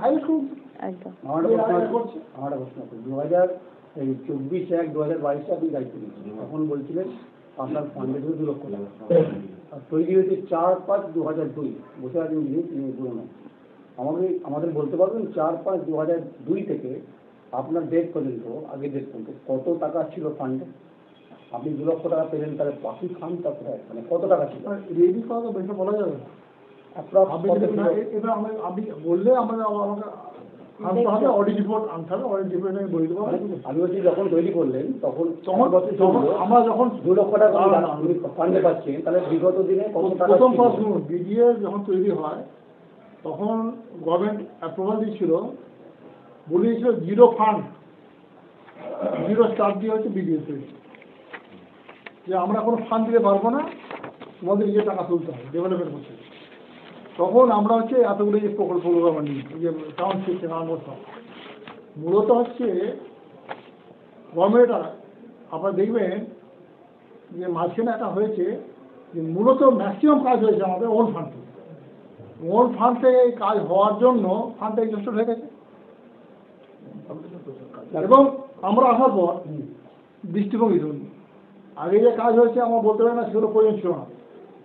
Highlight করুন একদম। আমার প্রশ্ন আছে 2024-1-2022 আপনি দায়িত্ব নিয়েছিলেন, তখন বলছিলেন আপনার ফান্ডে 2 লক্ষ টাকা, আর তৈরি হয়েছে 4-5-2002, বসে আছেন যিনি পুরোনো, আমাদের বলতে পারবেন 4-5-2002 থেকে আপনার ডেট পর্যন্ত, আগের ডেট পর্যন্ত কত টাকা ছিল ফান্ডে? আপনি 2 লক্ষ টাকা পেলেন, তাহলে বাকি ফান্ডটা মানে কত টাকা ছিল? রেডি করা তো বেশি বলা যাবে আপনি বললে আমাকে আনতে হবে, অডিট রিপোর্ট আনতে হবে, অডিট রিপোর্ট আমি বলে দেবো। আমি বলছি যখন তৈরি করলেন তখন আমরা যখন 2 লক্ষ টাকা ফান্ডে পাচ্ছেন, তাহলে বিগত দিনে কত টাকা? প্রথম প্রশ্ন, বিডিএ যখন তৈরি হয় তখন গভর্নমেন্ট অ্যাপ্রুভাল দিয়েছিল, বলেছিল 0 ফান্ড, 0 স্টার্ট দিয়ে হচ্ছে বিডিএ তৈরি, যে আমরা কোনো ফান্ড দিতে পারবো না, তোমাদের নিজের টাকা তুলতে হবে ডেভেলপমেন্ট করতে। তখন আমরা হচ্ছে এতগুলো যে প্রকল্পগুলো বানাই, যে টাউনশিপ থেকে আরম্ভ সব, মূলত হচ্ছে গভর্নমেন্ট, আপনারা দেখবেন যে মাঝখানে একটা হয়েছে যে মূলত ম্যাক্সিমাম কাজ হয়েছে আমাদের ওন ফান্ড থেকে। ওন ফান্ড থেকে এই কাজ হওয়ার জন্য ফান্ডটা এক্সস্টেড হয়ে গেছে, এবং আমরা আসার পর দৃষ্টিভঙ্গি ধরুন, আগে যে কাজ হয়েছে আমার বলতে পারি না সেগুলো প্রয়োজন ছিল না,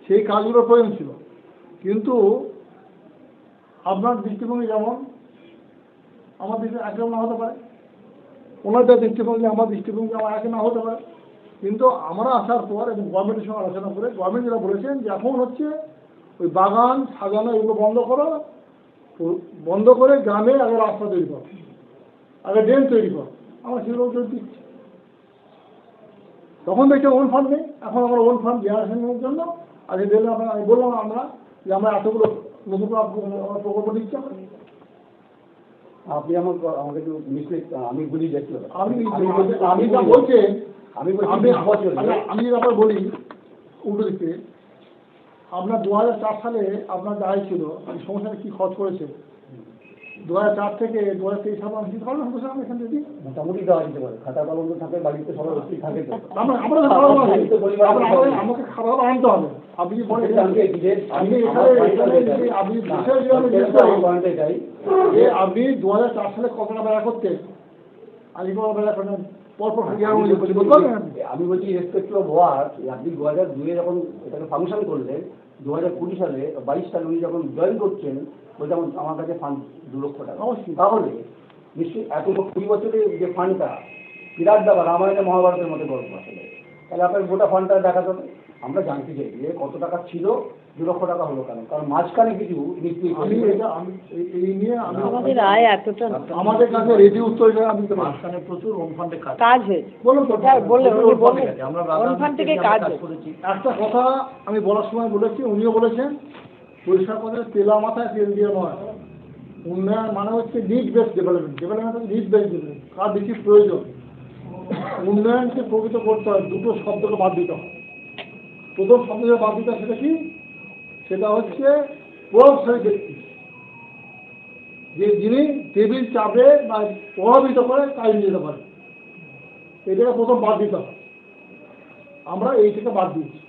সেই কাজগুলোর প্রয়োজন ছিল, কিন্তু আপনার দৃষ্টিভঙ্গি যেমন আমার দৃষ্টি একরকম না হতে পারে, ওনাদের দৃষ্টিভঙ্গি আমার দৃষ্টিভঙ্গি আমার একে না হতে পারে, কিন্তু আমরা আসার পর এবং গভর্নমেন্টের সঙ্গে আলোচনা করে গভর্নমেন্ট যেটা বলেছেন যে এখন হচ্ছে ওই বাগান সাজানো এগুলো বন্ধ করে গ্রামে আগে রাস্তা তৈরি করো, আগে ড্রেন তৈরি করো, আমরা সেগুলো দিচ্ছি। তখন দেখছি ওন ফান্ড নেই, এখন আমরা ওন ফান্ড জেনারেশনের জন্য আগে দিলে আমি বললাম আমরা যে আমরা এতগুলো নতুন প্রকল্প দিচ্ছি। আপনি আমাকে একটু মিসলিড, আমি বলি দেখছি, আমি যা বলছেন আমি আপনার বলি উল্টো দিকে, আপনার 2004 সালে আপনার যা ছিল সংসারে কি খরচ করেছে, 2004 থেকে 2023 সাল আমি দিতে পারবো না, এখান থেকে মোটামুটি দেওয়া যেতে পারে, খাতা কলম তো থাকে, বাড়িতে সবাই ওষুধ থাকে, আমাকে খারাপ আনতে হবে। আপনি বলেন আপনি 2004 সালে কত টাকা বেড়া করতেন, আজ কত বেড়া করেন পরপর? আমি বলছি রেসপেক্টিভ অফ ওয়ার্ক, আপনি 2002 যখন এটাকে ফাংশন করলেন, 2020 সালে 22 সালে উনি যখন জয়েন করছেন, ওই যেমন আমার কাছে ফান্ড 2 লক্ষ টাকা, অবশ্যই তাহলে নিশ্চয়ই এত 20 বছরের যে ফান্ডটা বিরাট ব্যাপার, রামায়ণের মহাভারতের মধ্যে গল্প আসলে, তাহলে আপনার গোটা ফান্ডটা দেখাতে হবে। আমরা জানতে চাই যে কত টাকা ছিল, 2 লক্ষ টাকা হলো কেন, কারণ মাঝখানে কিছু আমাদের আয় এতটা আমাদের কাছে রেডি উত্তর আমি তো মাঝখানে প্রচুর ওন ফান্ডে কাজ হয়েছে, ওন ফান্ড থেকে কাজ করেছি। একটা কথা আমি বলার সময় বলেছি, উনিও বলেছেন, পরিষ্কার কথা, তেলা মাথায় তেল দিয়ে নয়, উন্নয়ন মানে হচ্ছে নিড বেস ডেভেলপমেন্ট, ডেভেলপমেন্ট হচ্ছে নিড বেস ডেভেলপমেন্ট, কার বেশি প্রয়োজন, উন্নয়নকে প্রকৃত করতে হয়, দুটো শব্দকে বাদ দিতে হয়। প্রথম শব্দকে বাদ দিতে হয় সেটা কি, সেটা হচ্ছে প্রভাবশালী ব্যক্তি, যে যিনি টেবিল চাপে বা প্রভাবিত করে কাজ নিয়ে যেতে পারে, এটাকে প্রথম বাদ দিতে হয়। আমরা এই থেকে বাদ দিচ্ছি।